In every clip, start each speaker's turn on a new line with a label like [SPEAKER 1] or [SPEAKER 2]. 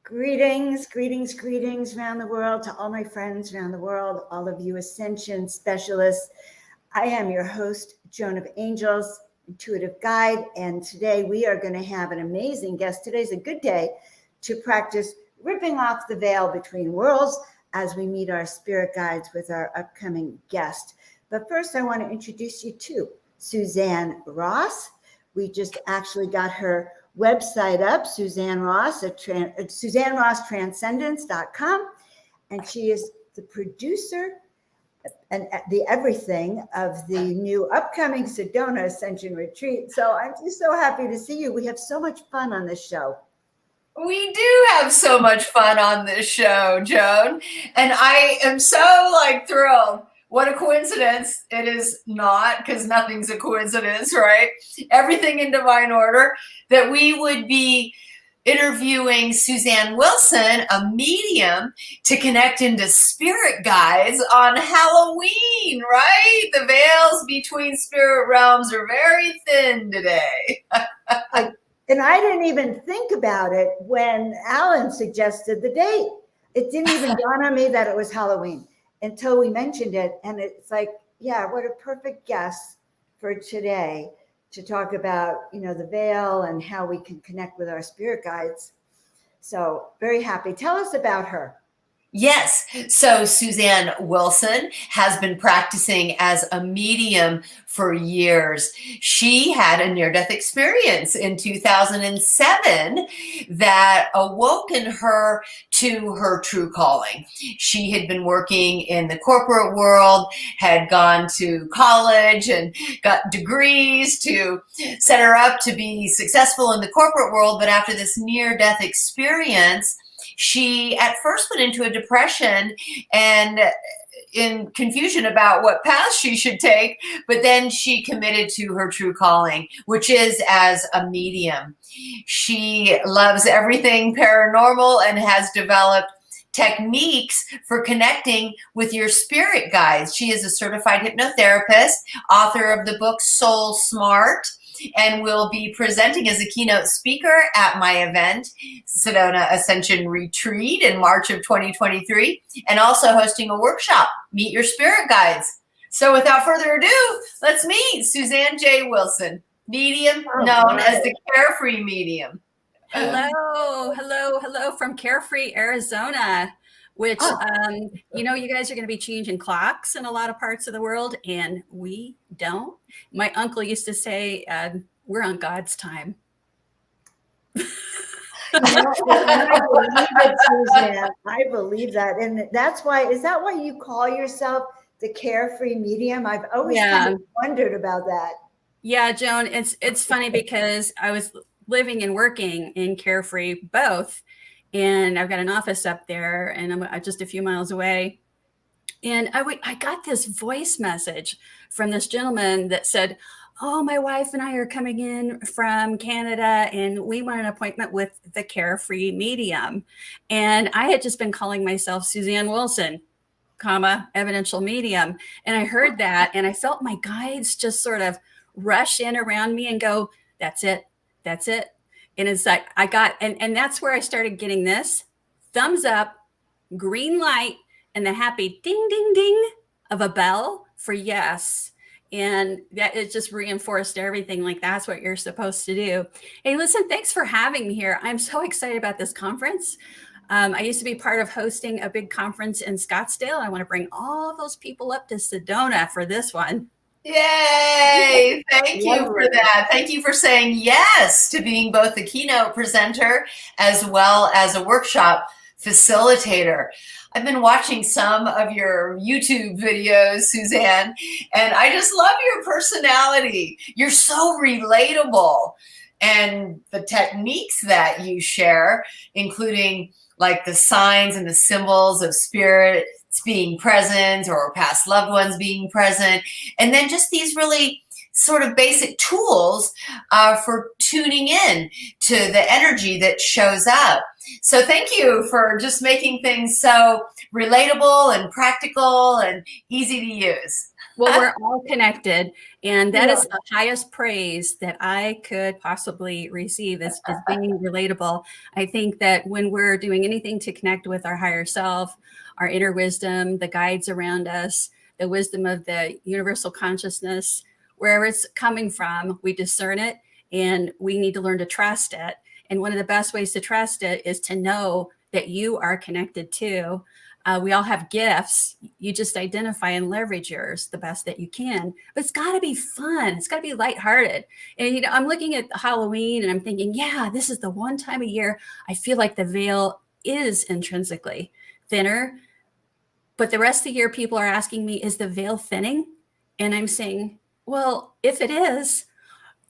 [SPEAKER 1] Greetings, greetings, greetings around the world to all my friends around the world, all of you Ascension specialists. I am your host, Joan of Angels, intuitive guide, and today we are going to have an amazing guest. Today's a good day to practice ripping off the veil between worlds as we meet our spirit guides with our upcoming guest. But first, I want to introduce you to Susanne Ross. We just actually got her website up, Susanne Ross at SusanneRossTranscendence.com, and she is the producer and the everything of the new upcoming Sedona Ascension Retreat. So I'm just so happy to see you. We have so much fun on this show.
[SPEAKER 2] We do have so much fun on this show, Joan, and I am so thrilled. What a coincidence. It is not, because nothing's a coincidence, right? Everything in divine order, that we would be interviewing Susanne Wilson, a medium, to connect into spirit guides on Halloween, right? The veils between spirit realms are very thin today.
[SPEAKER 1] And I didn't even think about it when Alan suggested the date. It didn't even dawn on me that it was Halloween until we mentioned it. And it's like, yeah, what a perfect guest for today to talk about, the veil and how we can connect with our spirit guides. So very happy. Tell us about her.
[SPEAKER 2] Yes. So Susanne Wilson has been practicing as a medium for years. She had a near-death experience in 2007 that awoken her to her true calling. She had been working in the corporate world, had gone to college and got degrees to set her up to be successful in the corporate world. But after this near-death experience, she at first went into a depression and in confusion about what path she should take, but then she committed to her true calling, which is as a medium. She loves everything paranormal and has developed techniques for connecting with your spirit guides. She is a certified hypnotherapist, author of the book Soul Smart, and will be presenting as a keynote speaker at my event, Sedona Ascension Retreat, in March of 2023, and also hosting a workshop, Meet Your Spirit Guides. So without further ado, let's meet Susanne J. Wilson, medium known as the Carefree Medium.
[SPEAKER 3] Hello from Carefree, Arizona, which, you guys are going to be changing clocks in a lot of parts of the world, and we don't. My uncle used to say, we're on God's time.
[SPEAKER 1] I believe that. And that's why, is that why you call yourself the Carefree Medium? I've always kind of wondered about that.
[SPEAKER 3] Yeah, Joan, it's funny because I was living and working in Carefree both. And I've got an office up there and I'm just a few miles away. And I got this voice message from this gentleman that said, oh, my wife and I are coming in from Canada and we want an appointment with the Carefree Medium. And I had just been calling myself Susanne Wilson, evidential medium. And I heard that and I felt my guides just sort of rush in around me and go, that's it. And it's like, and that's where I started getting this thumbs up, green light, and the happy ding, ding, ding of a bell for yes. And that it just reinforced everything. Like, that's what you're supposed to do. Hey, listen, thanks for having me here. I'm so excited about this conference. I used to be part of hosting a big conference in Scottsdale. I want to bring all those people up to Sedona for this one.
[SPEAKER 2] Yay! Thank you for that. Thank you for saying yes to being both the keynote presenter as well as a workshop facilitator. I've been watching some of your YouTube videos, Susanne, and I just love your personality. You're so relatable. And the techniques that you share, including the signs and the symbols of spirit being present or past loved ones being present. And then just these really sort of basic tools for tuning in to the energy that shows up. So thank you for just making things so relatable and practical and easy to use.
[SPEAKER 3] Well, we're all connected, and that
[SPEAKER 1] Yeah.
[SPEAKER 3] is the highest praise that I could possibly receive is being relatable. I think that when we're doing anything to connect with our higher self, our inner wisdom, the guides around us, the wisdom of the universal consciousness, wherever it's coming from, we discern it, and we need to learn to trust it. And one of the best ways to trust it is to know that you are connected too. We all have gifts. You just identify and leverage yours the best that you can. But it's got to be fun. It's got to be lighthearted. And, you know, I'm looking at Halloween and I'm thinking, yeah, this is the one time a year I feel like the veil is intrinsically thinner. But the rest of the year, people are asking me, is the veil thinning? And I'm saying, well, if it is,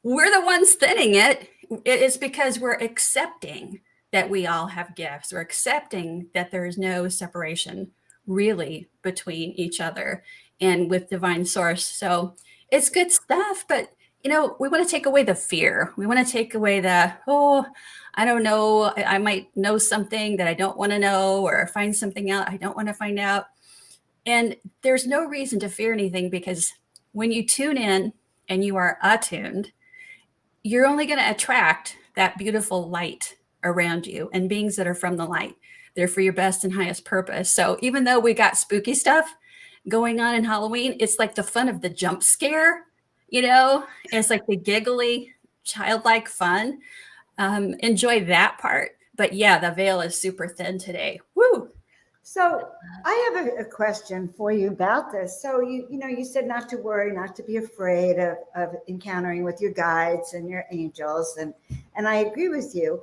[SPEAKER 3] we're the ones thinning it. It's because we're accepting that we all have gifts. We're accepting that there is no separation really between each other and with divine source. So it's good stuff, but you know, we want to take away the fear. We want to take away the, oh, I don't know, I might know something that I don't want to know, or find something out I don't want to find out. And there's no reason to fear anything, because when you tune in and you are attuned, you're only going to attract that beautiful light around you and beings that are from the light. They're for your best and highest purpose. So even though we got spooky stuff going on in Halloween, it's like the fun of the jump scare, you know, it's like the giggly, childlike fun. Enjoy that part. But yeah, the veil is super thin today. Woo!
[SPEAKER 1] So I have a question for you about this. So you know, you said not to worry, not to be afraid of encountering with your guides and your angels, and I agree with you.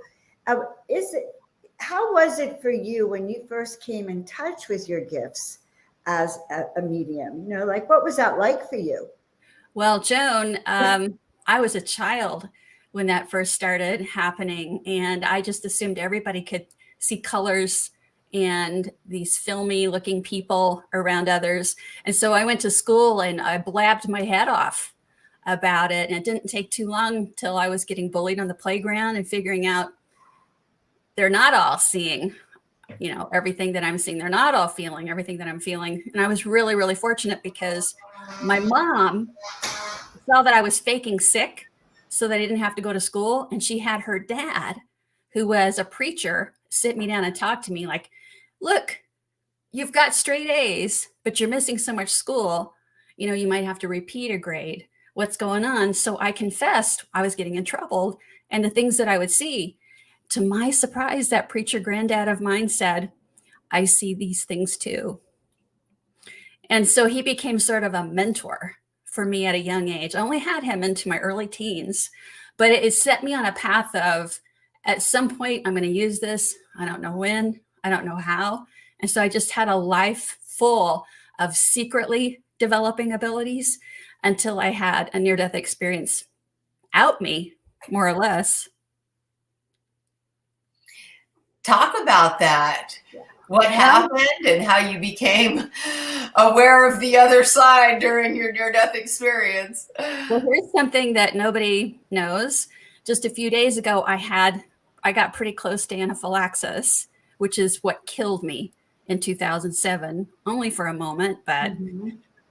[SPEAKER 1] Is it, how was it for you when you first came in touch with your gifts as a medium? You know, like what was that like for you?
[SPEAKER 3] Well, Joan, I was a child when that first started happening, and I just assumed everybody could see colors and these filmy looking people around others. And so I went to school and I blabbed my head off about it. And it didn't take too long till I was getting bullied on the playground and figuring out they're not all seeing, you know, everything that I'm seeing. They're not all feeling everything that I'm feeling. And I was really, really fortunate because my mom saw that I was faking sick so that I didn't have to go to school. And she had her dad, who was a preacher, sit me down and talk to me like, look, you've got straight A's, but you're missing so much school. You know, you might have to repeat a grade. What's going on? So I confessed I was getting in trouble. And the things that I would see, to my surprise, that preacher granddad of mine said, I see these things too. And so he became sort of a mentor for me at a young age. I only had him into my early teens, but it set me on a path of, at some point, I'm going to use this. I don't know when, I don't know how. And so I just had a life full of secretly developing abilities until I had a near-death experience out me, more or less.
[SPEAKER 2] Talk about that. What happened and how you became aware of the other side during your near-death experience.
[SPEAKER 3] Well, here's something that nobody knows. Just a few days ago, I got pretty close to anaphylaxis, which is what killed me in 2007, only for a moment, but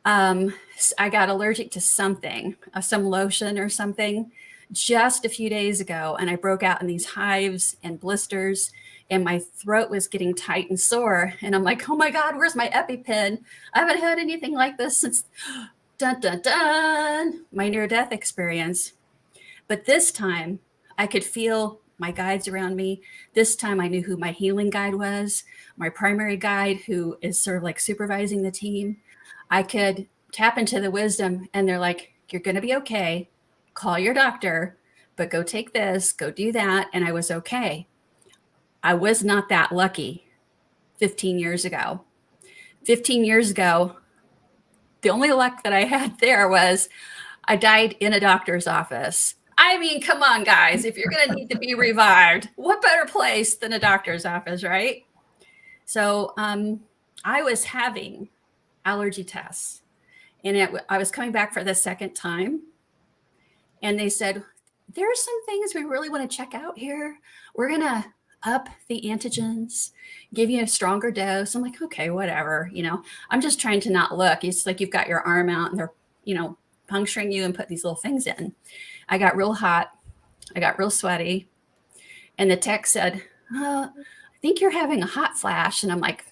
[SPEAKER 3] I got allergic to something, some lotion or something, just a few days ago, and I broke out in these hives and blisters, and my throat was getting tight and sore. And I'm like, oh my God, where's my EpiPen? I haven't had anything like this since dun, dun, dun, my near-death experience. But this time I could feel my guides around me. This time I knew who my healing guide was, my primary guide, who is sort of like supervising the team. I could tap into the wisdom, and they're like, you're going to be okay. Call your doctor, but go take this, go do that. And I was okay. I was not that lucky 15 years ago. 15 years ago, the only luck that I had there was I died in a doctor's office. I mean, come on, guys, if you're going to need to be revived, what better place than a doctor's office, right? So I was having allergy tests, and I was coming back for the second time. And they said, there are some things we really want to check out here. We're going to up the antigens, give you a stronger dose. I'm like, okay, whatever. I'm just trying to not look. It's like you've got your arm out and they're, puncturing you and put these little things in. I got real hot. I got real sweaty. And the tech said, I think you're having a hot flash. And I'm like,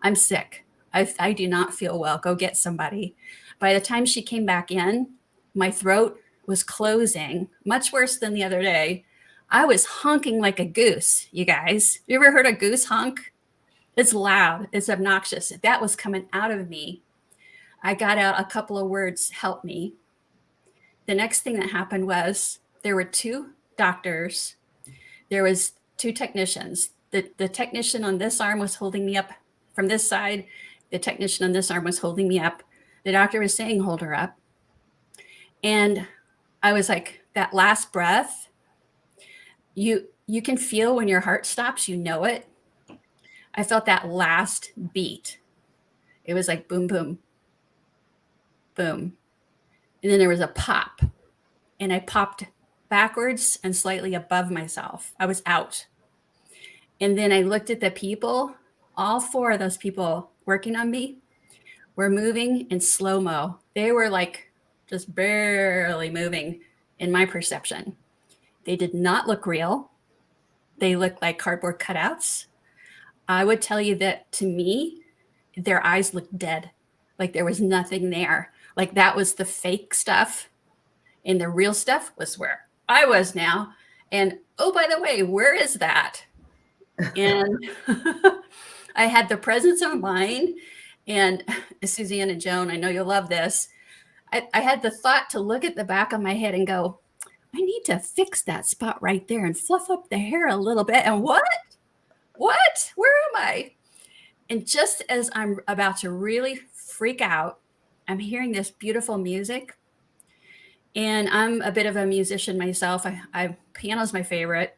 [SPEAKER 3] I'm sick. I do not feel well. Go get somebody. By the time she came back in, my throat was closing, much worse than the other day. I was honking like a goose, you guys. You ever heard a goose honk? It's loud. It's obnoxious. That was coming out of me. I got out a couple of words, help me. The next thing that happened was there were 2 doctors. There was 2 technicians. The technician on this arm was holding me up from this side. The technician on this arm was holding me up. The doctor was saying, hold her up. And I was like, that last breath, you can feel when your heart stops, you know it. I felt that last beat. It was like boom, boom, boom. And then there was a pop. And I popped backwards and slightly above myself. I was out. And then I looked at the people. All 4 of those people working on me were moving in slow-mo. They were like just barely moving in my perception. They did not look real. They looked like cardboard cutouts. I would tell you that to me, their eyes looked dead. Like there was nothing there. Like that was the fake stuff. And the real stuff was where I was now. And oh, by the way, where is that? And I had the presence of mind. And Susanne and Joan, I know you'll love this. I had the thought to look at the back of my head and go, I need to fix that spot right there and fluff up the hair a little bit. And what? Where am I? And just as I'm about to really freak out, I'm hearing this beautiful music. And I'm a bit of a musician myself. Piano's my favorite.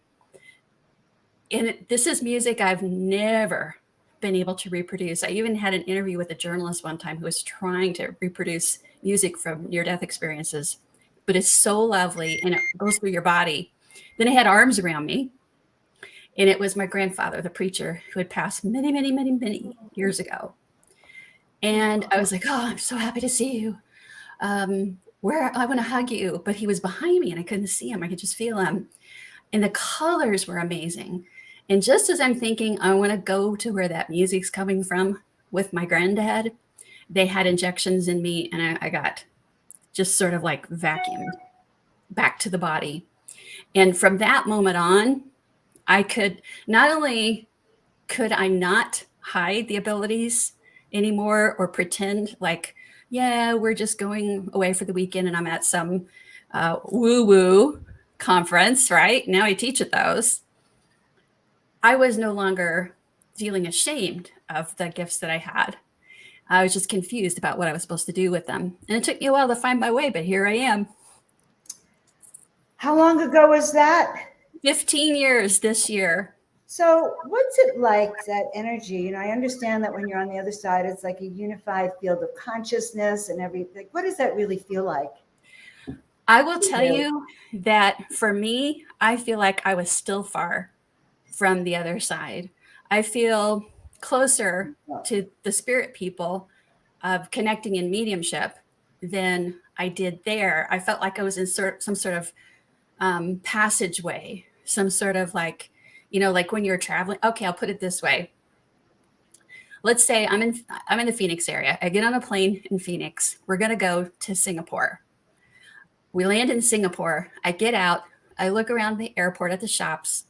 [SPEAKER 3] And this is music I've never been able to reproduce. I even had an interview with a journalist one time who was trying to reproduce music from near-death experiences. But it's so lovely and it goes through your body. Then I had arms around me. And it was my grandfather, the preacher, who had passed many, many, many, many years ago. And I was like, oh, I'm so happy to see you. Where I want to hug you. But he was behind me and I couldn't see him. I could just feel him. And the colors were amazing. And just as I'm thinking, I want to go to where that music's coming from with my granddad, they had injections in me and I got just sort of like vacuumed back to the body. And from that moment on, I could not only could I not hide the abilities anymore or pretend like, yeah, we're just going away for the weekend and I'm at some woo-woo conference, right? Now I teach at those. I was no longer feeling ashamed of the gifts that I had. I was just confused about what I was supposed to do with them. And it took me a while to find my way, but here I am.
[SPEAKER 1] How long ago was that?
[SPEAKER 3] 15 years this year.
[SPEAKER 1] So what's it like, that energy? I understand that when you're on the other side, it's like a unified field of consciousness and everything. What does that really feel like?
[SPEAKER 3] I will tell you that for me, I feel like I was still far from the other side. I feel closer to the spirit people of connecting in mediumship than I did there. I felt like I was in some sort of passageway, some sort of like, like when you're traveling. Okay, I'll put it this way. Let's say I'm in the Phoenix area. I get on a plane in Phoenix. We're going to go to Singapore. We land in Singapore. I get out. I look around the airport at the shops.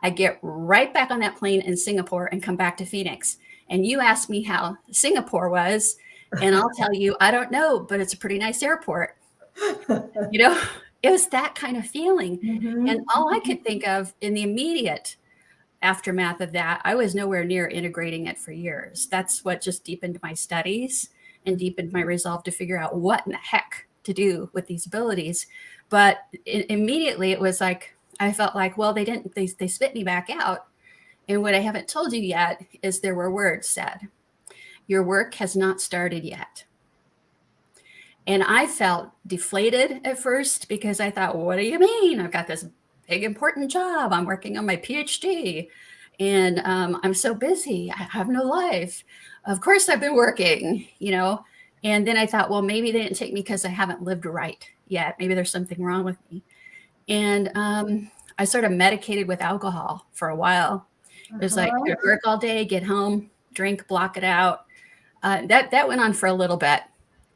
[SPEAKER 3] I get right back on that plane in Singapore and come back to Phoenix. And you ask me how Singapore was, and I'll tell you, I don't know, but it's a pretty nice airport. It was that kind of feeling. Mm-hmm. And all I could think of in the immediate aftermath of that, I was nowhere near integrating it for years. That's what just deepened my studies and deepened my resolve to figure out what in the heck to do with these abilities. But immediately it was like, I felt like, well, they spit me back out. And what I haven't told you yet is there were words said. Your work has not started yet. And I felt deflated at first because I thought, what do you mean? I've got this big important job. I'm working on my PhD, and I'm so busy. I have no life. Of course, I've been working, you know. And then I thought, well, maybe they didn't take me because I haven't lived right yet. Maybe there's something wrong with me. And I sort of medicated with alcohol for a while. It was like
[SPEAKER 1] Uh-huh.
[SPEAKER 3] work all day, get home, drink, block it out. That went on for a little bit.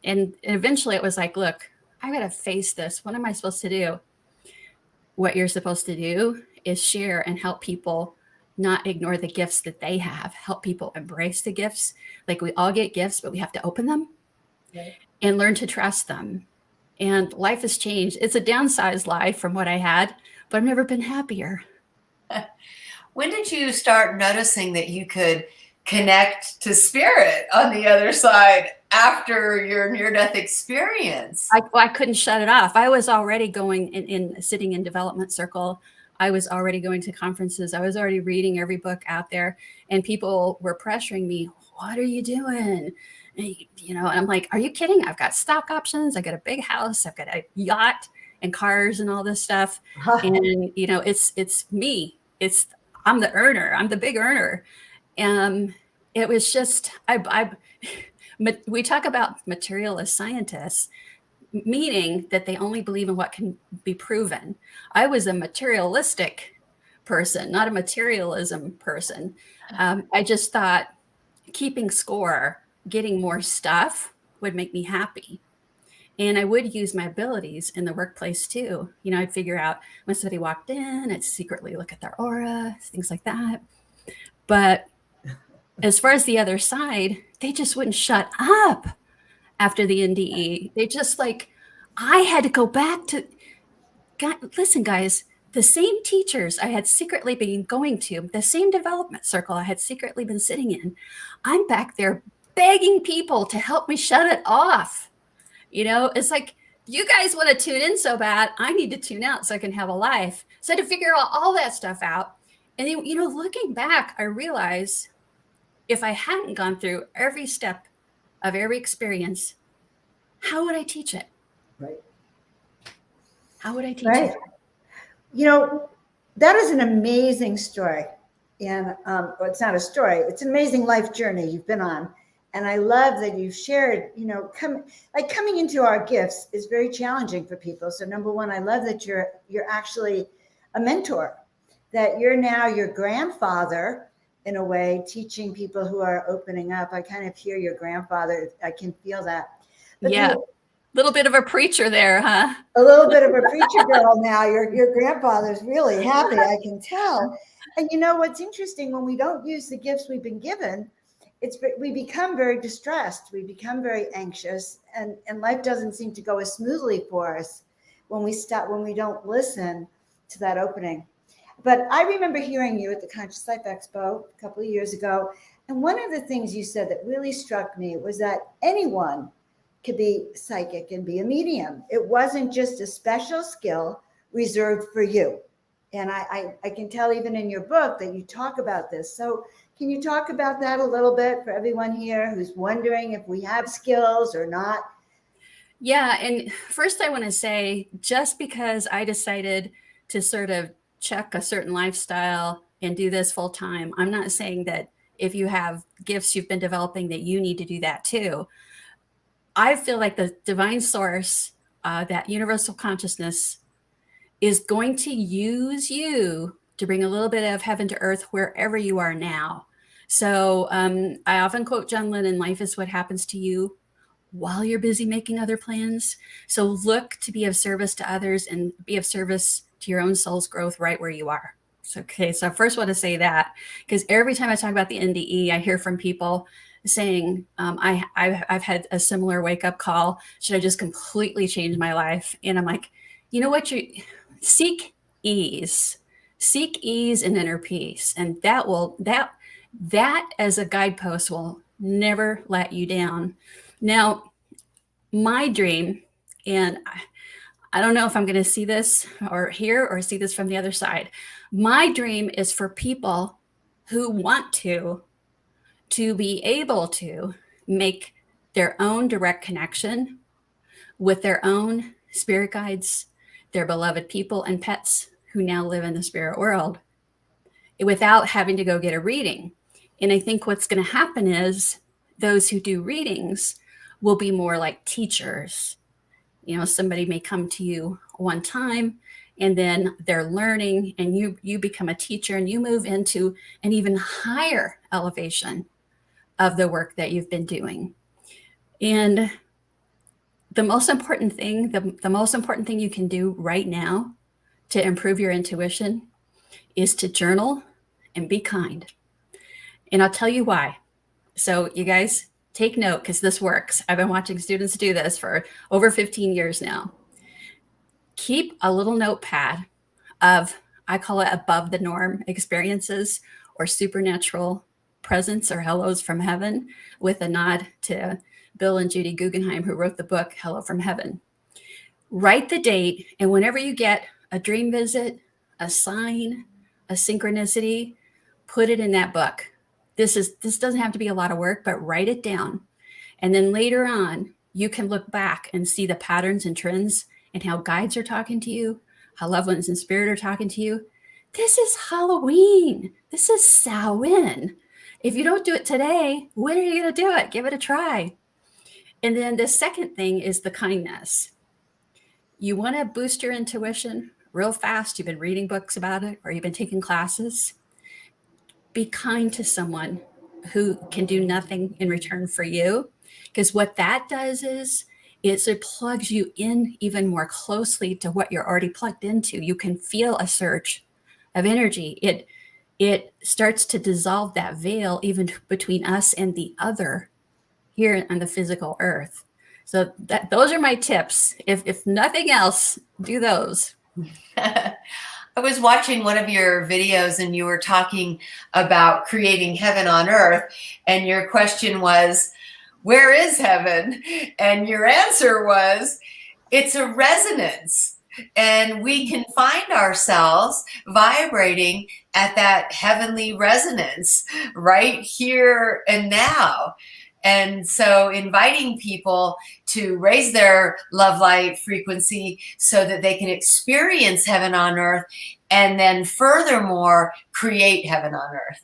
[SPEAKER 3] And eventually it was like, look, I got to face this. What am I supposed to do? What you're supposed to do is share and help people not ignore the gifts that they have, help people embrace the gifts. Like we all get gifts, but we have to open them and learn to trust them. And life has changed. It's a downsized life from what I had, but I've never been happier.
[SPEAKER 2] When did you start noticing that you could connect to spirit on the other side after your near-death experience?
[SPEAKER 3] I couldn't shut it off. I was already going in sitting in development circle. I was already going to conferences. I was already reading every book out there, and people were pressuring me. What are you doing? And, you know, and I'm like, are you kidding? I've got stock options. I got a big house. I've got a yacht and cars and all this stuff. And, you know, it's me. I'm the earner. I'm the big earner. And it was just, we talk about materialist scientists, meaning that they only believe in what can be proven. I was a materialistic person, not a materialism person. I just thought keeping score, getting more stuff would make me happy. And I would use my abilities in the workplace too. You know, I'd figure out when somebody walked in, I'd secretly look at their aura, things like that. But as far as the other side, they just wouldn't shut up after the NDE. They just like, I had to go back to, God, listen, guys, the same teachers I had secretly been going to, the same development circle I had secretly been sitting in, I'm back there begging people to help me shut it off. You know, it's like, you guys want to tune in so bad, I need to tune out so I can have a life. So I had to figure all that stuff out. And then, you know, looking back, I realized if I hadn't gone through every step of every experience, how would I teach it?
[SPEAKER 1] Right.
[SPEAKER 3] How would I teach
[SPEAKER 1] Right.
[SPEAKER 3] it?
[SPEAKER 1] You know, that is an amazing story. And well, it's not a story, it's an amazing life journey you've been on. And I love that you've shared, you know, coming into our gifts is very challenging for people. So number one, I love that you're actually a mentor, that you're now your grandfather in a way, teaching people who are opening up. I kind of hear your grandfather. I can feel that. But
[SPEAKER 3] Yeah. Little bit of a preacher there, huh?
[SPEAKER 1] A little bit of a preacher girl now. Your grandfather's really happy, I can tell. And you know what's interesting, when we don't use the gifts we've been given, we become very distressed. We become very anxious, and life doesn't seem to go as smoothly for us when we don't listen to that opening. But I remember hearing you at the Conscious Life Expo a couple of years ago, and one of the things you said that really struck me was that anyone could be psychic and be a medium. It wasn't just a special skill reserved for you. And I can tell even in your book that you talk about this. So can you talk about that a little bit for everyone here who's wondering if we have skills or not?
[SPEAKER 3] Yeah. And first I want to say, just because I decided to sort of check a certain lifestyle and do this full time, I'm not saying that if you have gifts you've been developing that you need to do that too. I feel like the divine source, that universal consciousness, is going to use you to bring a little bit of heaven to earth wherever you are now. So I often quote John Lennon, life is what happens to you while you're busy making other plans. So look to be of service to others and be of service to your own soul's growth right where you are. So I first want to say that, because every time I talk about the NDE, I hear from people saying, I've had a similar wake up call. Should I just completely change my life? And I'm like, you know what? Seek ease and inner peace. And that as a guidepost will never let you down. Now, my dream, and I don't know if I'm going to see this or hear or see this from the other side. My dream is for people who want to be able to make their own direct connection with their own spirit guides, their beloved people and pets who now live in the spirit world without having to go get a reading. And I think what's going to happen is those who do readings will be more like teachers. You know, somebody may come to you one time and then they're learning, and you become a teacher and you move into an even higher elevation of the work that you've been doing. And the most important thing, the most important thing you can do right now to improve your intuition is to journal and be kind. And I'll tell you why. So you guys take note, because this works. I've been watching students do this for over 15 years now. Keep a little notepad of, I call it above the norm experiences or supernatural presence or hellos from heaven, with a nod to Bill and Judy Guggenheim, who wrote the book, Hello from Heaven. Write the date, and whenever you get a dream visit, a sign, a synchronicity, put it in that book. This doesn't have to be a lot of work, but write it down. And then later on, you can look back and see the patterns and trends and how guides are talking to you, how loved ones in spirit are talking to you. This is Halloween. This is Samhain. If you don't do it today, when are you going to do it? Give it a try. And then the second thing is the kindness. You want to boost your intuition real fast. You've been reading books about it, or you've been taking classes. Be kind to someone who can do nothing in return for you. Because what that does is it plugs you in even more closely to what you're already plugged into. You can feel a surge of energy. It starts to dissolve that veil even between us and the other here on the physical earth. So those are my tips. If nothing else, do those.
[SPEAKER 2] I was watching one of your videos and you were talking about creating heaven on earth, and your question was, where is heaven? And your answer was, it's a resonance. And we can find ourselves vibrating at that heavenly resonance right here and now. And so inviting people to raise their love light frequency so that they can experience heaven on earth, and then furthermore, create heaven on earth.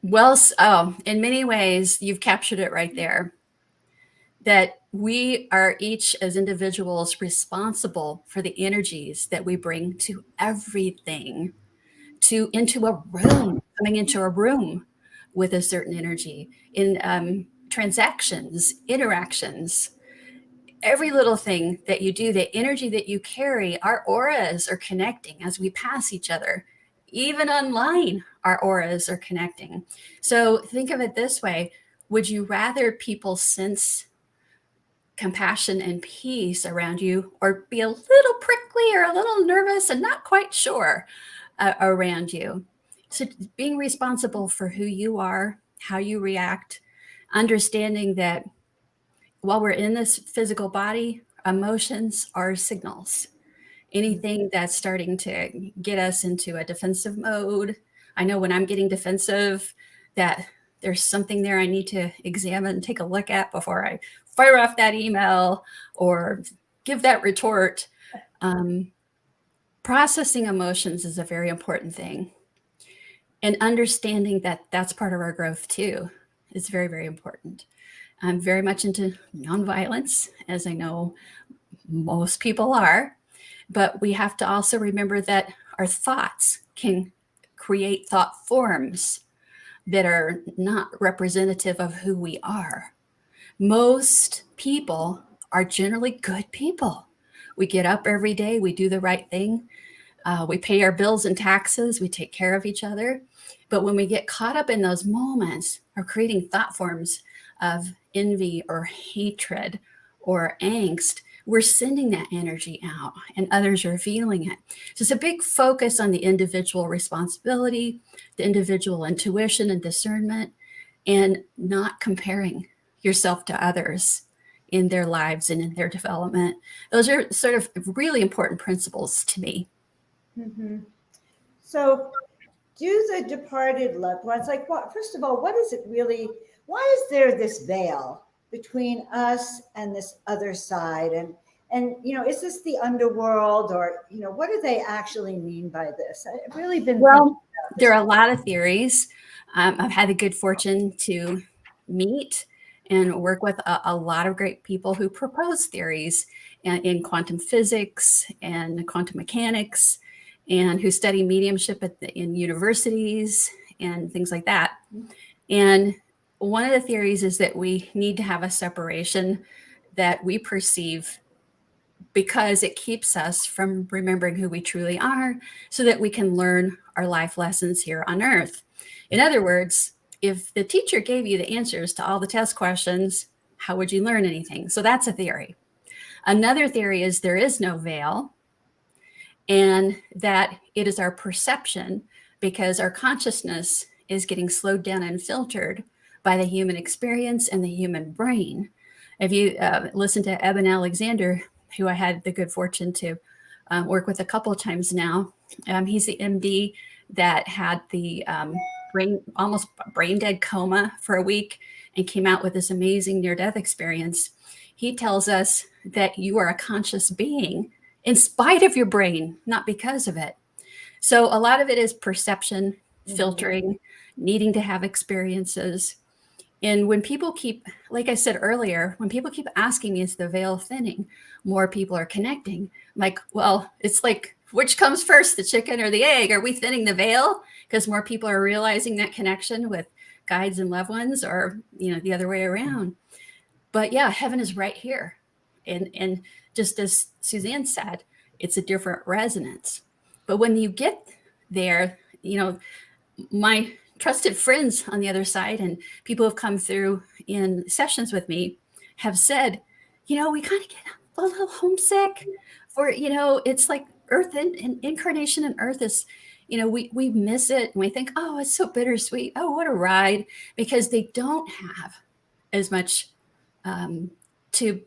[SPEAKER 3] Well, in many ways, you've captured it right there. That we are each as individuals responsible for the energies that we bring to everything, into a room, coming into a room with a certain energy, in transactions, interactions, every little thing that you do, the energy that you carry, our auras are connecting as we pass each other. Even online, our auras are connecting. So think of it this way. Would you rather people sense compassion and peace around you, or be a little prickly or a little nervous and not quite sure around you? So being responsible for who you are, how you react, understanding that while we're in this physical body, emotions are signals. Anything that's starting to get us into a defensive mode. I know when I'm getting defensive, that there's something there I need to examine, take a look at before I fire off that email or give that retort. Processing emotions is a very important thing. And understanding that that's part of our growth too is very, very important. I'm very much into nonviolence, as I know most people are, but we have to also remember that our thoughts can create thought forms that are not representative of who we are. Most people are generally good people. We get up every day, we do the right thing, we pay our bills and taxes, we take care of each other. But when we get caught up in those moments of creating thought forms of envy or hatred or angst, we're sending that energy out and others are feeling it. So it's a big focus on the individual responsibility, the individual intuition and discernment, and not comparing yourself to others in their lives and in their development. Those are sort of really important principles to me.
[SPEAKER 1] Mm-hmm. So do the departed loved ones, like, what, first of all, what is it really, why is there this veil between us and this other side? And, is this the underworld, or, what do they actually mean by this? I've really been thinking about this.
[SPEAKER 3] There are a lot of theories. I've had the good fortune to meet and work with a lot of great people who propose theories in quantum physics and quantum mechanics, and who study mediumship in universities and things like that. And one of the theories is that we need to have a separation that we perceive, because it keeps us from remembering who we truly are, so that we can learn our life lessons here on earth. In other words, if the teacher gave you the answers to all the test questions, how would you learn anything? So that's a theory. Another theory is there is no veil, and that it is our perception, because our consciousness is getting slowed down and filtered by the human experience and the human brain. If you listen to Eben Alexander, who I had the good fortune to work with a couple of times now, he's the MD that had the almost brain dead coma for a week and came out with this amazing near-death experience. He tells us that you are a conscious being in spite of your brain, not because of it. So a lot of it is perception, filtering, needing to have experiences. And when people keep, like I said earlier, when people keep asking me, is the veil thinning? More people are connecting. I'm like, well, it's like, which comes first, the chicken or the egg? Are we thinning the veil because more people are realizing that connection with guides and loved ones, or, the other way around? But yeah, heaven is right here. And just as Susanne said, it's a different resonance. But when you get there, my trusted friends on the other side and people who have come through in sessions with me have said, we kind of get a little homesick, or, it's like Earth and incarnation and Earth is, we miss it, and we think, oh, it's so bittersweet. Oh, what a ride, because they don't have as much to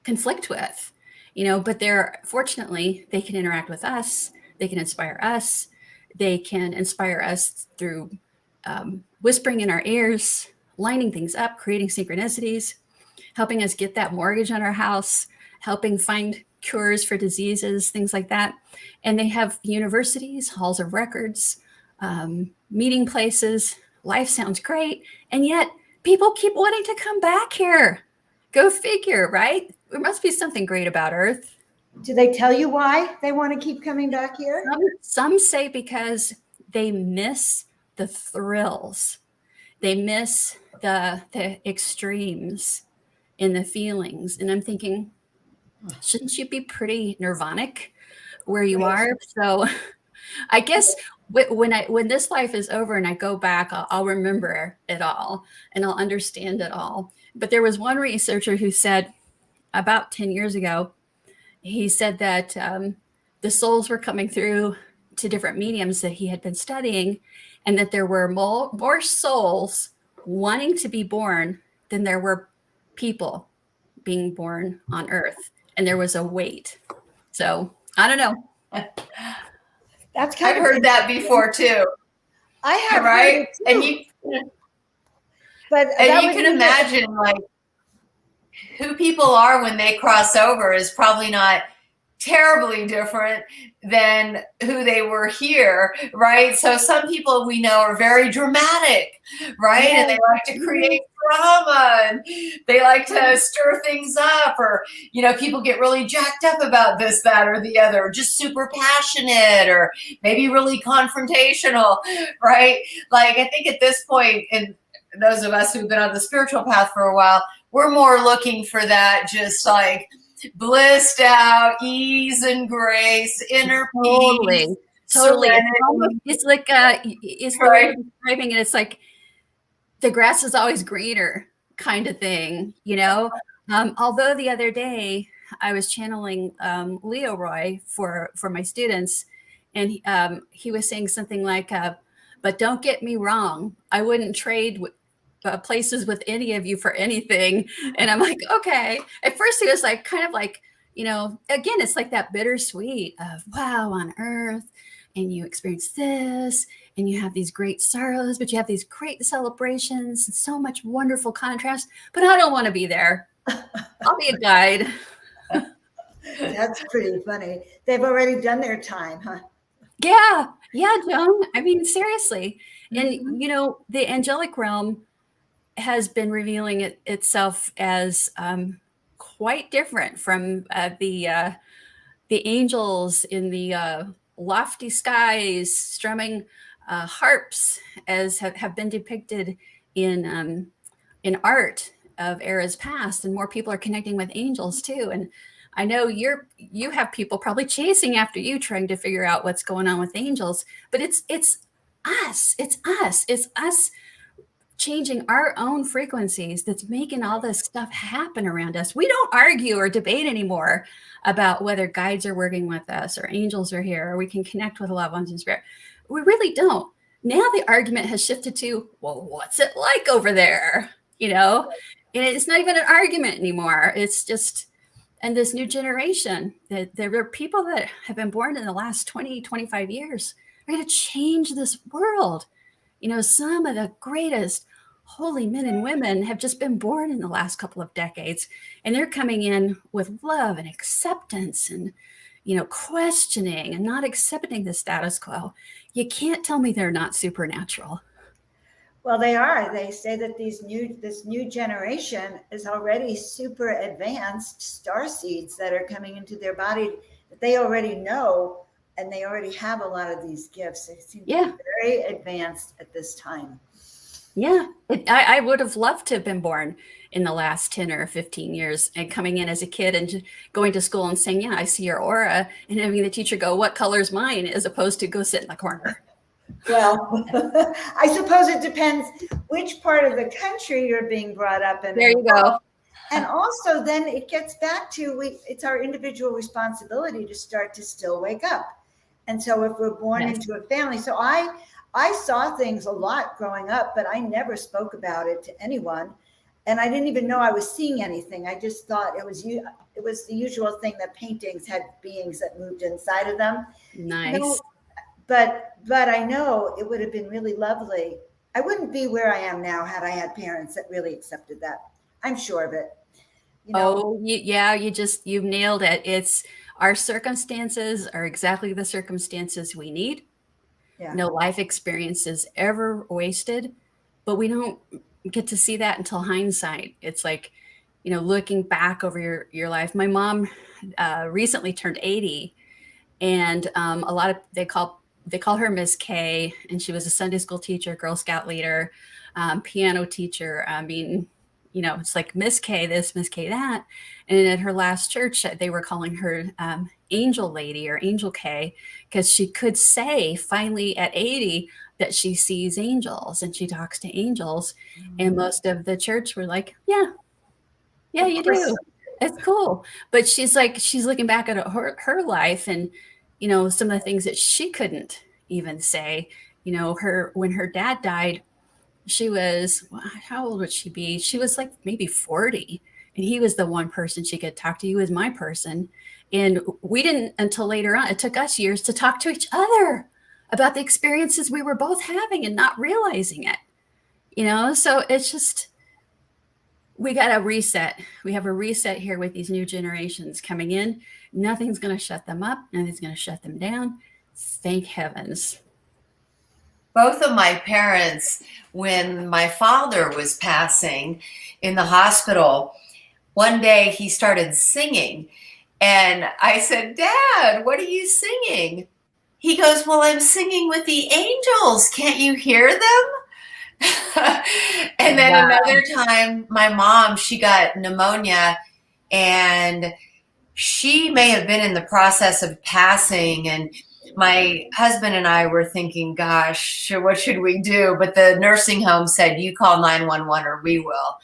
[SPEAKER 3] conflict with, but fortunately, they can interact with us. They can inspire us. They can inspire us through whispering in our ears, lining things up, creating synchronicities, helping us get that mortgage on our house, helping find cures for diseases, things like that. And they have universities, halls of records, meeting places. Life sounds great. And yet people keep wanting to come back here. Go figure, right? There must be something great about Earth.
[SPEAKER 1] Do they tell you why they want to keep coming back here?
[SPEAKER 3] Some say because they miss the thrills. They miss the extremes in the feelings. And I'm thinking, shouldn't you be pretty nirvanic where you are? So I guess when this life is over and I go back, I'll remember it all and I'll understand it all. But there was one researcher who said about 10 years ago, he said that the souls were coming through to different mediums that he had been studying, and that there were more souls wanting to be born than there were people being born on Earth. And there was a wait. So I don't know.
[SPEAKER 1] That's kind
[SPEAKER 2] I've heard that before too.
[SPEAKER 1] I have,
[SPEAKER 2] right?
[SPEAKER 1] And you
[SPEAKER 2] can imagine like who people are when they cross over is probably not terribly different than who they were here, right? So some people we know are very dramatic, right?
[SPEAKER 1] Yeah.
[SPEAKER 2] And they like to create drama, and they like to stir things up, or, people get really jacked up about this, that, or the other, just super passionate, or maybe really confrontational, right? Like, I think at this point, and those of us who've been on the spiritual path for a while, we're more looking for that just like blissed out ease and grace, inner peace.
[SPEAKER 3] Totally. It's like it's the way you're describing it. It's like the grass is always greener kind of thing, although the other day I was channeling Leo Roy for my students, and he was saying something like, but don't get me wrong, I wouldn't trade places with any of you for anything. And I'm like, okay. At first he was like, kind of like, again, it's like that bittersweet of, wow, on Earth, and you experience this, and you have these great sorrows, but you have these great celebrations and so much wonderful contrast, but I don't want to be there. I'll be a guide.
[SPEAKER 1] That's pretty funny. They've already done their time, huh?
[SPEAKER 3] Yeah, yeah, Joan. I mean, seriously. And
[SPEAKER 1] Mhm.
[SPEAKER 3] the angelic realm has been revealing itself as quite different from the angels in the lofty skies strumming harps, as have been depicted in art of eras past, and more people are connecting with angels too. And I know you have people probably chasing after you, trying to figure out what's going on with angels. But it's us changing our own frequencies that's making all this stuff happen around us. We don't argue or debate anymore about whether guides are working with us or angels are here or we can connect with loved ones in spirit. We really don't. Now the argument has shifted to, well, what's it like over there? You know, and it's not even an argument anymore. It's just, and this new generation, that there are people that have been born in the last 20, 25 years are going to change this world. Some of the greatest holy men and women have just been born in the last couple of decades, and they're coming in with love and acceptance and questioning and not accepting the status quo. You can't tell me they're not supernatural.
[SPEAKER 1] Well, they are. They say that this new generation is already super advanced star seeds that are coming into their body that they already know, and they already have a lot of these gifts. They seem to be very advanced at this time.
[SPEAKER 3] Yeah, I would have loved to have been born in the last 10 or 15 years and coming in as a kid and going to school and saying, yeah, I see your aura, and having the teacher go, what color's mine, as opposed to go sit in the corner.
[SPEAKER 1] Well, I suppose it depends which part of the country you're being brought up in.
[SPEAKER 3] There you go.
[SPEAKER 1] And also then it gets back to, it's our individual responsibility to start to still wake up. And so if we're born into a family, so I saw things a lot growing up, but I never spoke about it to anyone. And I didn't even know I was seeing anything. I just thought it was the usual thing that paintings had beings that moved inside of them.
[SPEAKER 3] Nice.
[SPEAKER 1] But I know it would have been really lovely. I wouldn't be where I am now had I had parents that really accepted that. I'm sure of it.
[SPEAKER 3] You've nailed it. It's our circumstances are exactly the circumstances we need. Yeah. No life experience is ever wasted, but we don't get to see that until hindsight. It's like, looking back over your life. My mom recently turned 80, and a lot of they call her Miss K, and she was a Sunday school teacher, Girl Scout leader, piano teacher. I mean, it's like Miss K this, Miss K that. And at her last church, they were calling her Angel Lady or Angel K, because she could say finally at 80 that she sees angels and she talks to angels. Mm-hmm. And most of the church were like, yeah, you do. It's cool. But she's looking back at her life and, some of the things that she couldn't even say. When her dad died, she was, how old would she be? She was like maybe 40. And he was the one person she could talk to. He was my person. And we didn't until later on. It took us years to talk to each other about the experiences we were both having and not realizing it. So it's just, we got a reset. We have a reset here with these new generations coming in. Nothing's going to shut them up. Nothing's going to shut them down. Thank heavens.
[SPEAKER 2] Both of my parents, when my father was passing in the hospital, one day he started singing. And I said, Dad, what are you singing? He goes, well, I'm singing with the angels. Can't you hear them? And then another time, my mom, she got pneumonia, and she may have been in the process of passing, and my husband and I were thinking, gosh, what should we do? But the nursing home said, you call 911 or we will.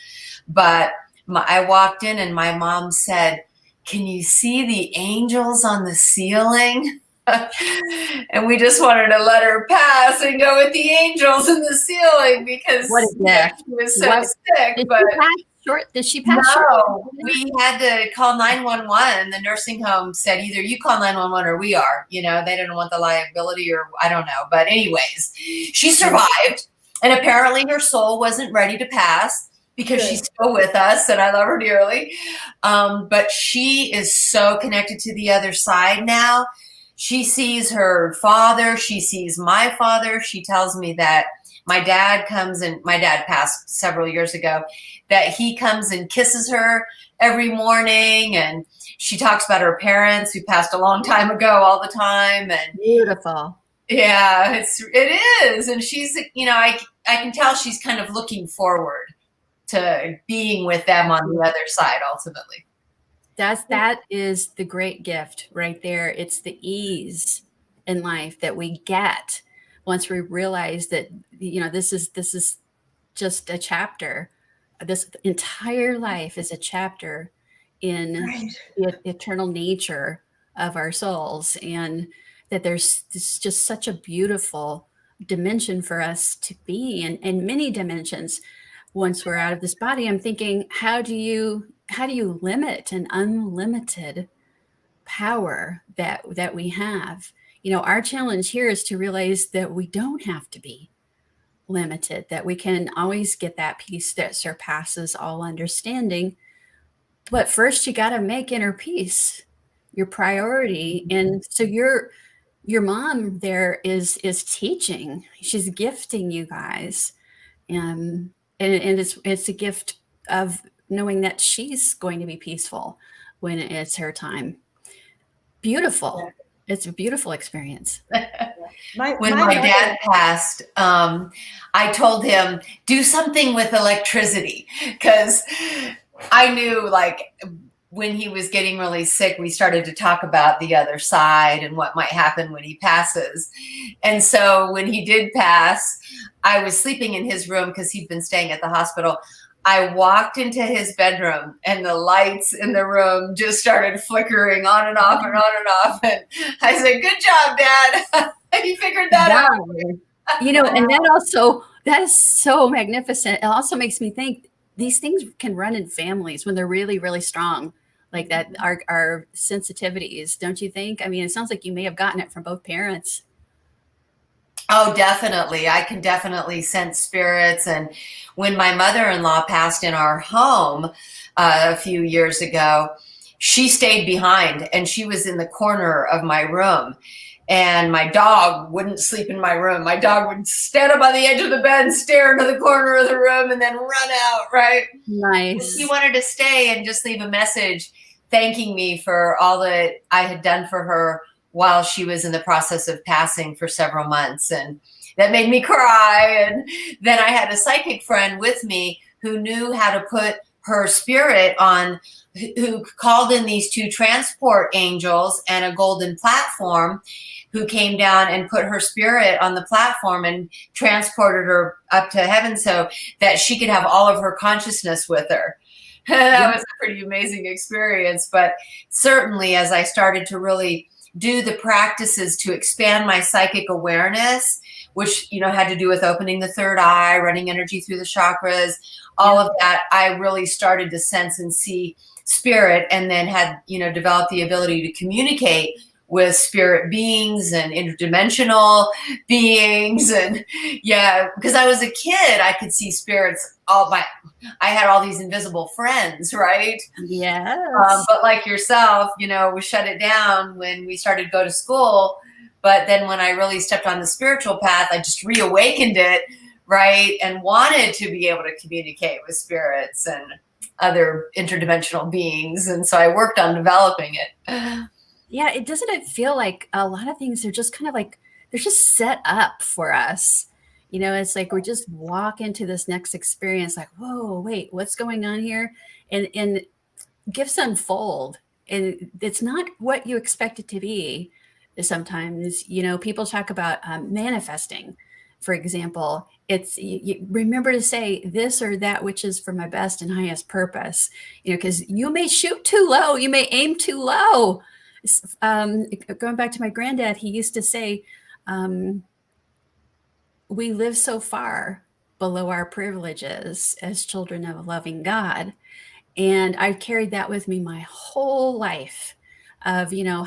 [SPEAKER 2] But I walked in and my mom said, can you see the angels on the ceiling? And we just wanted to let her pass and go with the angels in the ceiling because she was so sick.
[SPEAKER 3] Did she pass?
[SPEAKER 2] No, we had to call 911. The nursing home said either you call 911 or we are. They didn't want the liability, or I don't know. But anyways, she survived, and apparently her soul wasn't ready to pass. because
[SPEAKER 1] Good.
[SPEAKER 2] she's still with us and I love her dearly. But she is so connected to the other side now. She sees her father. She sees my father. She tells me that my dad comes and my dad passed several years ago, that he comes and kisses her every morning. And she talks about her parents who passed a long time ago all the time. And
[SPEAKER 3] Beautiful.
[SPEAKER 2] yeah, it is. And she's, you know, I can tell she's kind of looking forward to being with them on the other side ultimately.
[SPEAKER 3] That is the great gift right there. It's the ease in life that we get once we realize that, you know, this is just a chapter. This entire life is a chapter in
[SPEAKER 1] Right.
[SPEAKER 3] the eternal nature of our souls, and that there's just such a beautiful dimension for us to be in, and many dimensions once we're out of this body. I'm thinking, how do you limit an unlimited power that we have? You know, our challenge here is to realize that we don't have to be limited, that we can always get that peace that surpasses all understanding. But first you got to make inner peace your priority. And so your mom there is teaching, she's gifting you guys. And it's a gift of knowing that she's going to be peaceful when it's her time. Beautiful. It's a beautiful experience.
[SPEAKER 2] When my dad passed, I told him, do something with electricity, because I knew, like, when he was getting really sick, we started to talk about the other side and what might happen when he passes. And so when he did pass, I was sleeping in his room because he'd been staying at the hospital. I walked into his bedroom and the lights in the room just started flickering on and off and on and off. And I said, good job, Dad. You figured that out.
[SPEAKER 3] You know, and that is so magnificent. It also makes me think these things can run in families when they're really, really strong, like that, our sensitivities, don't you think? I mean, it sounds like you may have gotten it from both parents.
[SPEAKER 2] Oh, definitely. I can definitely sense spirits. And when my mother-in-law passed in our home a few years ago, she stayed behind and she was in the corner of my room. And my dog wouldn't sleep in my room. My dog would stand up on the edge of the bed and stare into the corner of the room and then run out, right?
[SPEAKER 3] Nice.
[SPEAKER 2] He wanted to stay and just leave a message thanking me for all that I had done for her while she was in the process of passing for several months. And that made me cry. And then I had a psychic friend with me who knew how to put her spirit on, who called in these two transport angels and a golden platform, who came down and put her spirit on the platform and transported her up to heaven so that she could have all of her consciousness with her. That was a pretty amazing experience. But certainly as I started to really do the practices to expand my psychic awareness, which, you know, had to do with opening the third eye, running energy through the chakras, all of that, I really started to sense and see spirit, and then had, you know, developed the ability to communicate with spirit beings and interdimensional beings. And yeah, because I was a kid, I could see spirits I had all these invisible friends, right?
[SPEAKER 3] Yes.
[SPEAKER 2] But like yourself, you know, we shut it down when we started to go to school. But then when I really stepped on the spiritual path, I just reawakened it, right? And wanted to be able to communicate with spirits and other interdimensional beings. And so I worked on developing it.
[SPEAKER 3] Yeah, doesn't it feel like a lot of things are just kind of like, they're just set up for us. You know, it's like we just walk into this next experience like, whoa, wait, what's going on here? And gifts unfold. And it's not what you expect it to be. Sometimes, you know, people talk about manifesting, for example. It's you remember to say this or that which is for my best and highest purpose, you know, because you may shoot too low, you may aim too low. Going back to my granddad, he used to say, we live so far below our privileges as children of a loving God. And I've carried that with me my whole life of, you know,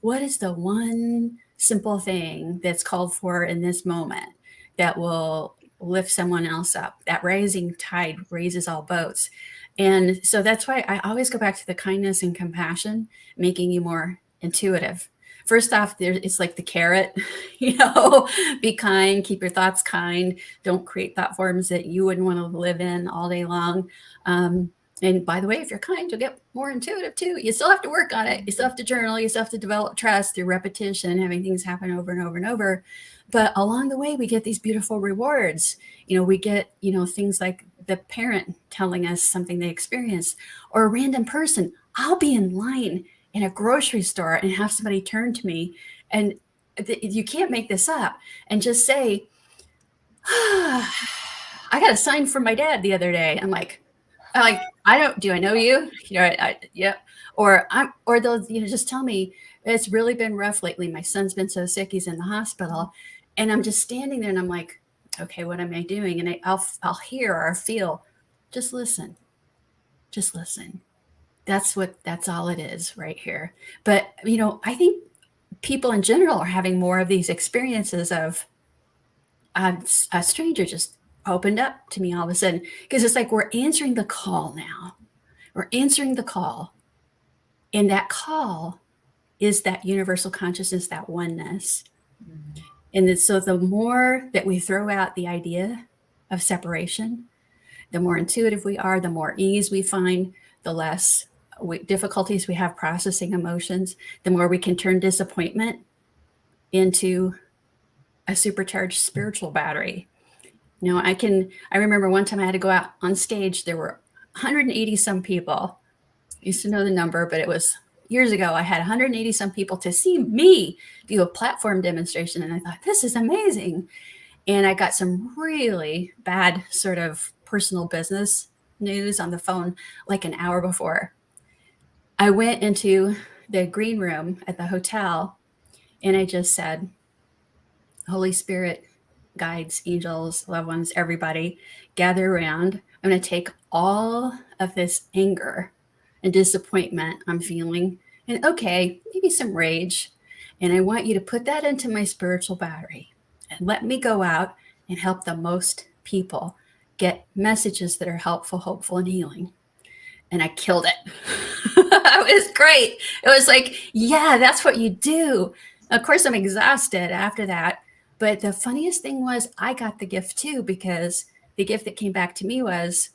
[SPEAKER 3] what is the one simple thing that's called for in this moment that will lift someone else up. That rising tide raises all boats. And so that's why I always go back to the kindness and compassion, making you more intuitive. First off, it's like the carrot, be kind, keep your thoughts kind. Don't create thought forms that you wouldn't want to live in all day long. And by the way, if you're kind, you'll get more intuitive too. You still have to work on it. You still have to journal. You still have to develop trust through repetition, having things happen over and over and over. But along the way, we get these beautiful rewards. We get, things like the parent telling us something they experienced, or a random person. I'll be in line in a grocery store and have somebody turn to me, and you can't make this up, and just say, I got a sign from my dad the other day. I'm like, do I know you? Yeah. Or they'll, just tell me, it's really been rough lately. My son's been so sick, he's in the hospital. And I'm just standing there and I'm like, okay, what am I doing? And I'll hear or feel, just listen. Just listen. That's all it is right here. But, I think people in general are having more of these experiences of a stranger just opened up to me all of a sudden, because it's like we're answering the call now. We're answering the call. And that call is that universal consciousness, that oneness. Mm-hmm. And so the more that we throw out the idea of separation, the more intuitive we are, the more ease we find, the less difficulties we have processing emotions, the more we can turn disappointment into a supercharged spiritual battery. I remember one time I had to go out on stage. There were 180 some people. I used to know the number, but it was years ago. I had 180 some people to see me do a platform demonstration. And I thought, this is amazing. And I got some really bad sort of personal business news on the phone like an hour before. I went into the green room at the hotel and I just said, Holy Spirit, guides, angels, loved ones, everybody, gather around. I'm going to take all of this anger and disappointment I'm feeling, and maybe some rage, and I want you to put that into my spiritual battery and let me go out and help the most people get messages that are helpful, hopeful, and healing. And I killed it. It was great. It was like, yeah, that's what you do. Of course, I'm exhausted after that. But the funniest thing was I got the gift too, because the gift that came back to me was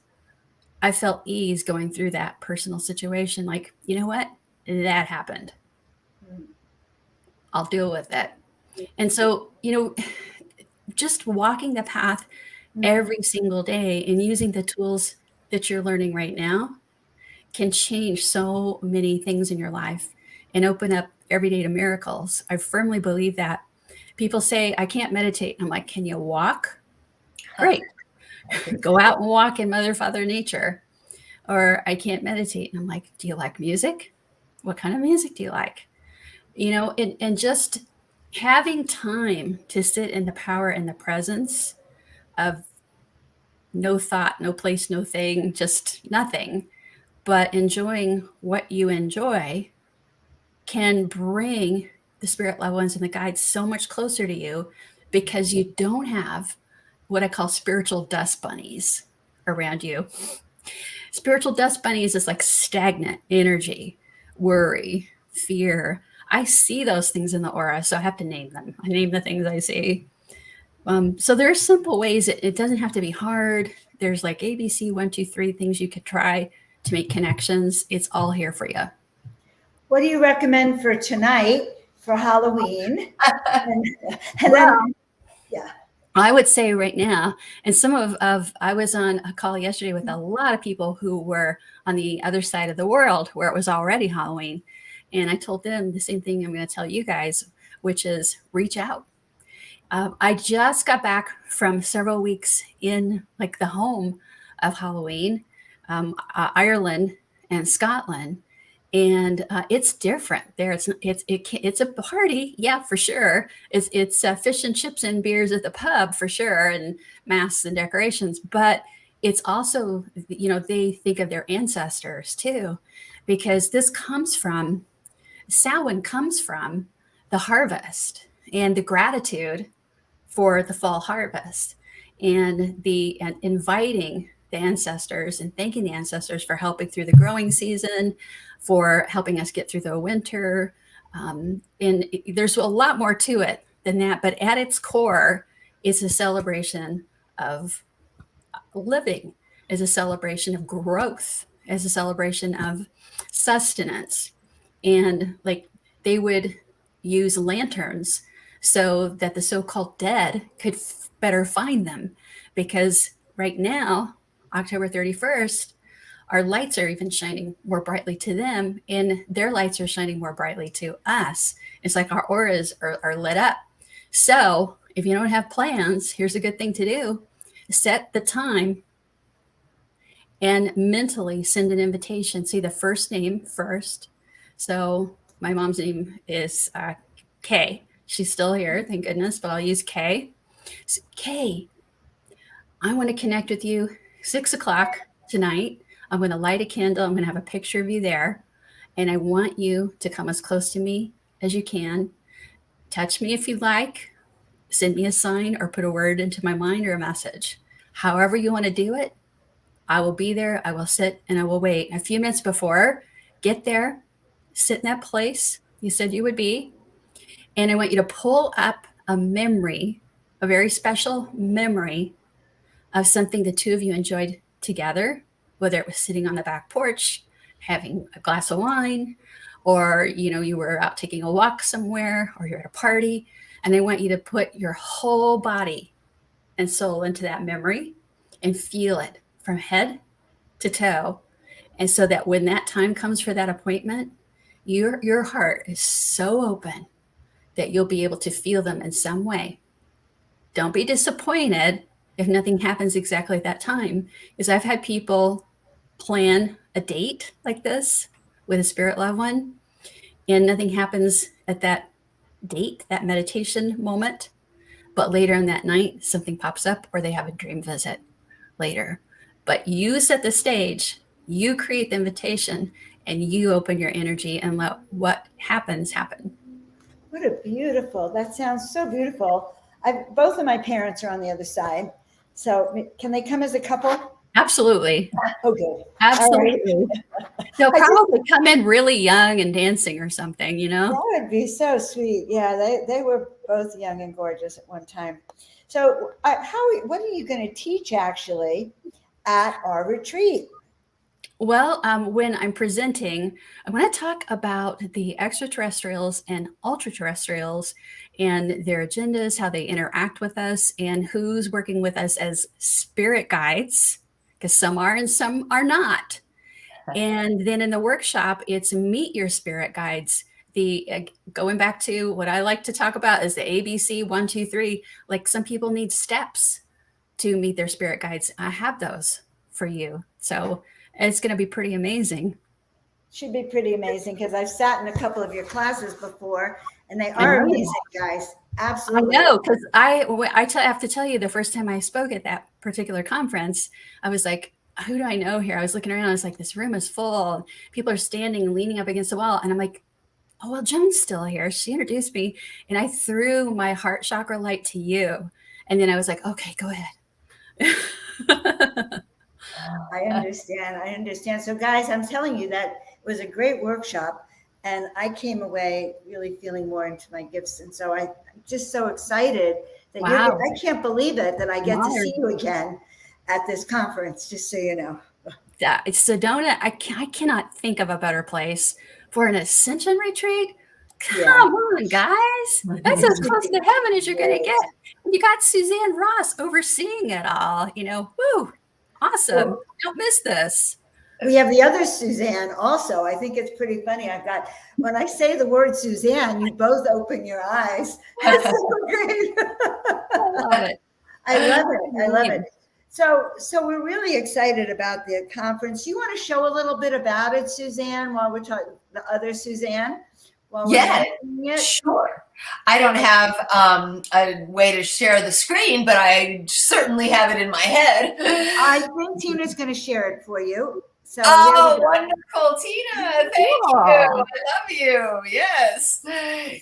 [SPEAKER 3] I felt ease going through that personal situation. Like, you know what? That happened. I'll deal with it. And so, just walking the path every single day and using the tools that you're learning right now can change so many things in your life and open up every day to miracles. I firmly believe that. People say, I can't meditate. I'm like, can you walk? Great. Go out and walk in Mother, Father, Nature. Or I can't meditate. And I'm like, do you like music? What kind of music do you like? And just having time to sit in the power and the presence of no thought, no place, no thing, just nothing, but enjoying what you enjoy can bring the spirit loved ones and the guides so much closer to you, because you don't have what I call spiritual dust bunnies around you. Spiritual dust bunnies is like stagnant energy, worry, fear. I see those things in the aura, so I have to name them. I name the things I see. So there are simple ways. It doesn't have to be hard. There's like ABC 1, 2, 3 things you could try to make connections. It's all here for you. What
[SPEAKER 1] do you recommend for tonight for Halloween?
[SPEAKER 3] I would say right now, and some of I was on a call yesterday with a lot of people who were on the other side of the world where it was already Halloween. And I told them the same thing I'm going to tell you guys, which is reach out. I just got back from several weeks in like the home of Halloween, Ireland and Scotland. And it's different there. It's a party, yeah, for sure. It's fish and chips and beers at the pub for sure, and masks and decorations. But it's also, they think of their ancestors too, because Samhain comes from the harvest and the gratitude for the fall harvest. and inviting the ancestors and thanking the ancestors for helping through the growing season, for helping us get through the winter. And there's a lot more to it than that, but at its core, it's a celebration of living, is a celebration of growth, as a celebration of sustenance. And like they would use lanterns so that the so-called dead could better find them, because right now, October 31st, our lights are even shining more brightly to them, and their lights are shining more brightly to us. It's like our auras are lit up. So if you don't have plans, here's a good thing to do. Set the time and mentally send an invitation. See the first name first. So my mom's name is Kay. She's still here, thank goodness, but I'll use Kay. So, Kay, I want to connect with you 6 o'clock tonight. I'm going to light a candle. I'm going to have a picture of you there. And I want you to come as close to me as you can. Touch me if you like. Send me a sign or put a word into my mind or a message. However you want to do it, I will be there. I will sit and I will wait. A few minutes before, get there, sit in that place you said you would be. And I want you to pull up a memory, a very special memory of something the two of you enjoyed together, whether it was sitting on the back porch, having a glass of wine, or you were out taking a walk somewhere, or you're at a party. And I want you to put your whole body and soul into that memory and feel it from head to toe. And so that when that time comes for that appointment, your heart is so open that you'll be able to feel them in some way. Don't be disappointed if nothing happens exactly at that time, because I've had people plan a date like this with a spirit loved one, and nothing happens at that date, that meditation moment. But later in that night, something pops up, or they have a dream visit later. But you set the stage, you create the invitation, and you open your energy and let what happens happen.
[SPEAKER 1] What a beautiful, that sounds so beautiful. Both of my parents are on the other side. So can they come as a couple?
[SPEAKER 3] Absolutely.
[SPEAKER 1] Oh, good.
[SPEAKER 3] Absolutely. They'll probably come in really young and dancing or something,
[SPEAKER 1] That would be so sweet. Yeah, they were both young and gorgeous at one time. So what are you going to teach actually at our retreat?
[SPEAKER 3] Well, when I'm presenting, I want to talk about the extraterrestrials and ultraterrestrials and their agendas, how they interact with us, and who's working with us as spirit guides, because some are and some are not. And then in the workshop, it's meet your spirit guides. Going back to what I like to talk about is the ABC 1, 2, 3. Like some people need steps to meet their spirit guides. I have those for you. So it's going to be pretty amazing.
[SPEAKER 1] Should be pretty amazing, because I've sat in a couple of your classes before, and they are amazing, guys. Absolutely.
[SPEAKER 3] I know, because I have to tell you, the first time I spoke at that particular conference, I was like, who do I know here? I was looking around. I was like, this room is full. People are standing, leaning up against the wall. And I'm like, oh, well, Joan's still here. She introduced me. And I threw my heart chakra light to you. And then I was like, okay, go ahead.
[SPEAKER 1] I understand. So guys, I'm telling you that it was a great workshop, and I came away really feeling more into my gifts. And so I'm just so excited that I can't believe it that I get to see you again at this conference, just so you know.
[SPEAKER 3] Yeah, Sedona, I cannot think of a better place for an ascension retreat. Come on, guys. That's as close to heaven as you're going to get. You got Susanne Ross overseeing it all, woo, awesome. Well, don't miss this.
[SPEAKER 1] We have the other Susanne also. I think it's pretty funny. When I say the word Susanne, you both open your eyes. That's so great.
[SPEAKER 3] I love it.
[SPEAKER 1] I love it. So we're really excited about the conference. You want to show a little bit about it, Susanne, while we're talking, the other Susanne?
[SPEAKER 2] Yeah, sure. I don't have a way to share the screen, but I certainly have it in my head.
[SPEAKER 1] I think Tina's going to share it for you. So
[SPEAKER 2] Oh, wonderful, Tina. Thank you. I love you. Yes.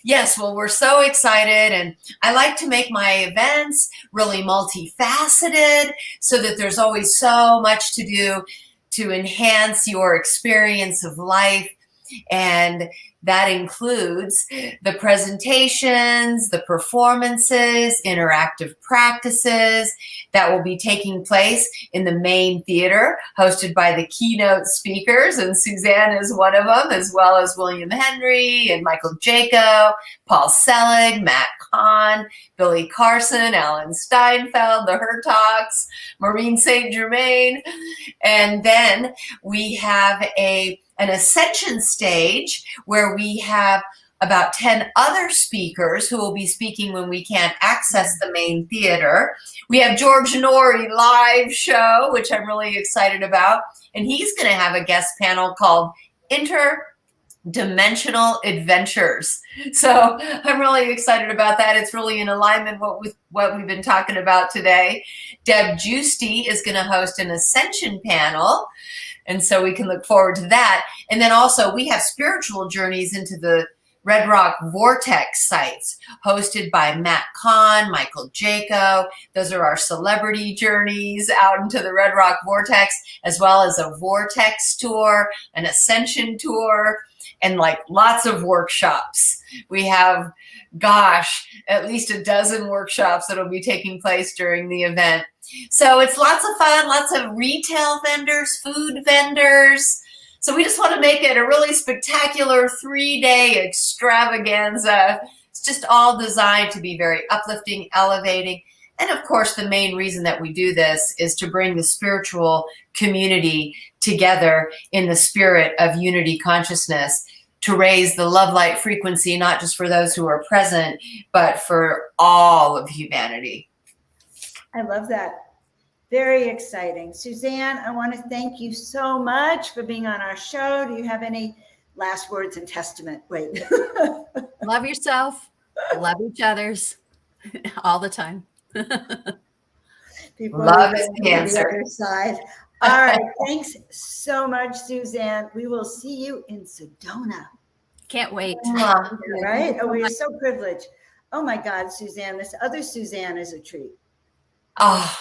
[SPEAKER 2] Yes. Well, we're so excited. And I like to make my events really multifaceted so that there's always so much to do to enhance your experience of life. And that includes the presentations, the performances, interactive practices that will be taking place in the main theater, hosted by the keynote speakers. And Susanne is one of them, as well as William Henry and Michael Jaco, Paul Selig, Matt Kahn, Billy Carson, Alan Steinfeld, the Hertogs, Maureen St. Germain. And then we have an Ascension stage where we have about 10 other speakers who will be speaking when we can't access the main theater. We have George Norrie live show, which I'm really excited about. And he's going to have a guest panel called Interdimensional Adventures. So I'm really excited about that. It's really in alignment with what we've been talking about today. Deb Giusti is going to host an Ascension panel. And so we can look forward to that. And then also we have spiritual journeys into the Red Rock Vortex sites hosted by Matt Kahn, Michael Jaco. Those are our celebrity journeys out into the Red Rock Vortex, as well as a Vortex tour, an Ascension tour, and like lots of workshops. We have, at least a dozen workshops that will be taking place during the event. So it's lots of fun, lots of retail vendors, food vendors. So we just want to make it a really spectacular 3-day extravaganza. It's just all designed to be very uplifting, elevating. And of course, the main reason that we do this is to bring the spiritual community together in the spirit of unity consciousness, to raise the love light frequency, not just for those who are present, but for all of humanity.
[SPEAKER 1] I love that. Very exciting. Susanne, I want to thank you so much for being on our show. Do you have any last words and testament? Wait.
[SPEAKER 3] Love yourself. Love each other's all the time.
[SPEAKER 1] Before
[SPEAKER 2] Love
[SPEAKER 1] we
[SPEAKER 2] is
[SPEAKER 1] go
[SPEAKER 2] the
[SPEAKER 1] to
[SPEAKER 2] answer.
[SPEAKER 1] the other side. All right. Thanks so much, Susanne. We will see you in Sedona.
[SPEAKER 3] Can't wait.
[SPEAKER 1] Right? Oh, we are so privileged. Oh my God, Susanne, this other Susanne is a treat.
[SPEAKER 2] Oh,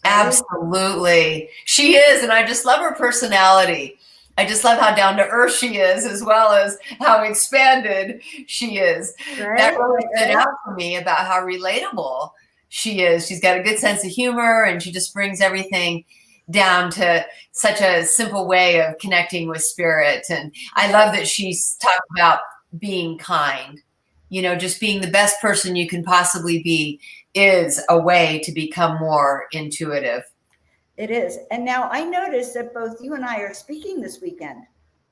[SPEAKER 2] absolutely. She is. And I just love her personality. I just love how down to earth she is, as well as how expanded she is.
[SPEAKER 1] Right?
[SPEAKER 2] That really stood out for me about how relatable she is. She's got a good sense of humor, and she just brings everything down to such a simple way of connecting with spirit. And I love that she's talked about being kind. You know, just being the best person you can possibly be is a way to become more intuitive.
[SPEAKER 1] It is. And now I noticed that both you and I are speaking this weekend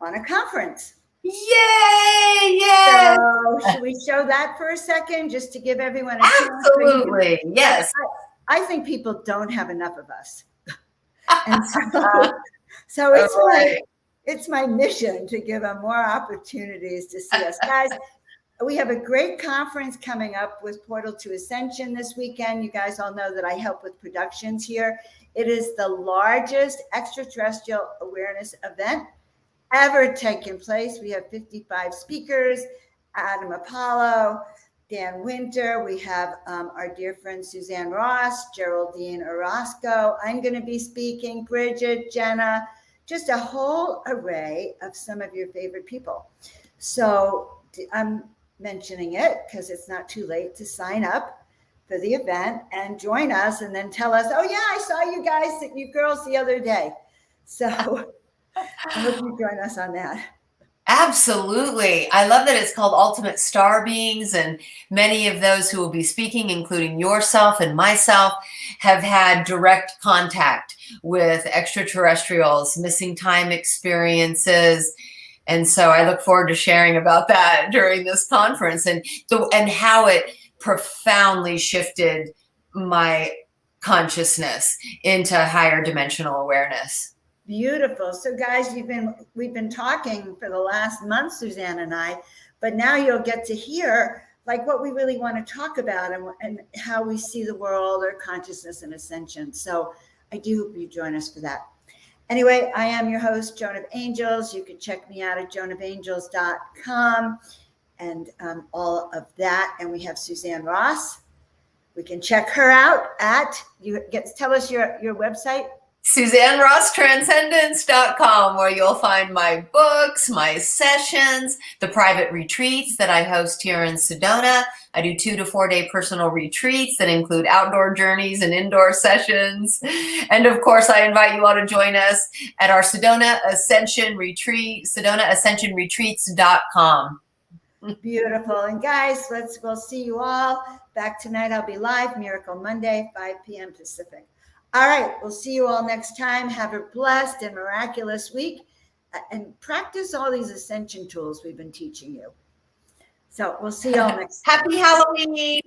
[SPEAKER 1] on a conference.
[SPEAKER 2] Yay! Yes!
[SPEAKER 1] So should we show that for a second, just to give everyone a chance?
[SPEAKER 2] Absolutely. Yes.
[SPEAKER 1] I think people don't have enough of us. And so it's my mission to give them more opportunities to see us. Guys, we have a great conference coming up with Portal to Ascension this weekend. You guys all know that I help with productions here. It is the largest extraterrestrial awareness event ever taken place. We have 55 speakers, Adam Apollo, Dan Winter. We have our dear friend Suzanne Ross, Geraldine Orozco. I'm going to be speaking, Bridget, Jenna, just a whole array of some of your favorite people. So I'm mentioning it because it's not too late to sign up for the event and join us, and then tell us, oh yeah, I saw you girls the other day. So I hope you join us on that.
[SPEAKER 2] Absolutely. I love that it's called Ultimate Star Beings, and many of those who will be speaking, including yourself and myself, have had direct contact with extraterrestrials, missing time experiences. And so I look forward to sharing about that during this conference, and how it profoundly shifted my consciousness into higher dimensional awareness.
[SPEAKER 1] Beautiful. So guys, we've been talking for the last month, Susanne and I, but now you'll get to hear like what we really want to talk about and how we see the world, or consciousness and ascension. So I do hope you join us for that. Anyway, I am your host, Joan of Angels. You can check me out at joanofangels.com and all of that. And we have Susanne Ross. We can check her out at, tell us your website.
[SPEAKER 2] SuzanneRossTranscendence.com, where you'll find my books, my sessions, the private retreats that I host here in Sedona. I do 2 to 4 day personal retreats that include outdoor journeys and indoor sessions. And of course, I invite you all to join us at our Sedona Ascension Retreat, SedonaAscensionRetreats.com.
[SPEAKER 1] Beautiful. And guys, we'll see you all back tonight. I'll be live, Miracle Monday, 5 p.m. Pacific. All right, we'll see you all next time. Have a blessed and miraculous week and practice all these ascension tools we've been teaching you. So we'll see you all next time.
[SPEAKER 2] Happy Halloween.